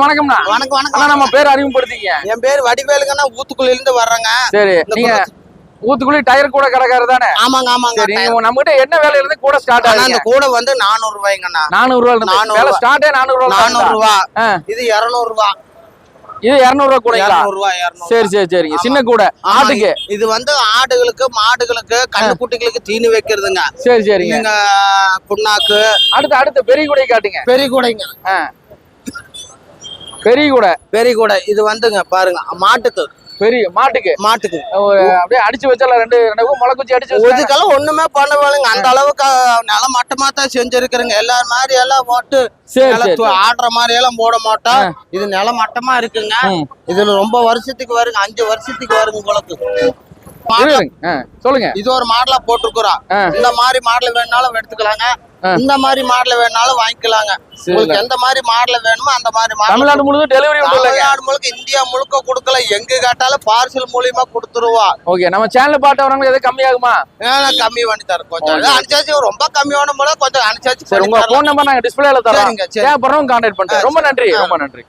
வணக்கம்ண்ணா. வணக்கம் வணக்கம். நம்ம பேர் அறிமுகப்படுத்திங்க. என் பேர் வடிவேலுங்கண்ணா, ஊத்துக்குழில இருந்து வர்றேங்க. சரி, நீங்க ஊத்துக்குழி டயர் கூட கடைக்காரர் தானே? ஆமாங்க ஆமாங்க. சரி, நம்ம கிட்ட என்ன வேலையில இருந்து கூட ஸ்டார்ட் ஆகுது? அந்த கூட வந்து 400 ரூபாய்ங்கண்ணா. 400 ரூபாய். வேலை ஸ்டார்ட்டே 400 ரூபாய். 400 ரூபாய். இது 200 ரூபாய். இது 200 ரூபாய் கூடங்களா? 200 ரூபாய். 200. சரி சரி சரிங்க. சின்ன கூட ஆட்டுக்கு. இது வந்து ஆடுகளுக்கு மாடுகளுக்கு கண்ணுக்குட்டிகளுக்கு தீனி வைக்கிறதுங்க. சரி சரிங்க. நீங்க புண்ணாக்கு. அடுத்து பெரிய கூடை காட்டுங்க. பெரிய கூடைங்க. பெரிய கூட இது வந்துங்க பாருங்க, மாட்டுக்கு. பெரிய மாட்டுக்கு அப்படியே அடிச்சு வச்சால ரெண்டு முளைக்குச்சி அடிச்சு இதுக்கெல்லாம் ஒண்ணுமே பண்ண வேலைங்க. அந்த அளவுக்கு நில மட்டமா தான் செஞ்சிருக்கிறேங்க. எல்லாரும் மாதிரி எல்லாம் போட்டு ஆடுற மாதிரி எல்லாம் போட மாட்டோம். இது நில மட்டமா இருக்குங்க. இதுல ரொம்ப வருஷத்துக்கு வருங்க, 5 வருஷத்துக்கு வருங்க உங்களுக்கு. சொல்லுங்க. இது ஒரு மாடலா போட்டுருக்குறோம். இந்த மாதிரி மாடல் வேணாலும் எடுத்துக்கலாங்க, இந்த மாதிரி மாடல் வேணாலும் வாங்கிக்கலாங்க. உங்களுக்கு எந்த மாதிரி மாடல் வேணுமோ அந்த மாதிரி மாடல். தமிழ்நாடு முழுக்க டெலிவரி உண்டு. தமிழ்நாடு முழுக்க, இந்தியா முழுக்க கொடுக்கல. எங்க கேட்டாலும் பார்சல் மூலியமா கொடுத்துருவா. ஓகே, நம்ம சேனல் பார்த்தவங்க எது கம்மி ஆகுமா? கம்மி பண்ணி தரேன். கொஞ்சம் அனுசரிச்சு, ரொம்ப கம்மியான போல கொஞ்சம் அனுசரிச்சு. உங்க போன் நம்பர் நாங்க டிஸ்பிளேல தரோம். தேவைப்படுறவங்க கான்டாக்ட் பண்ணுங்க. ரொம்ப நன்றி.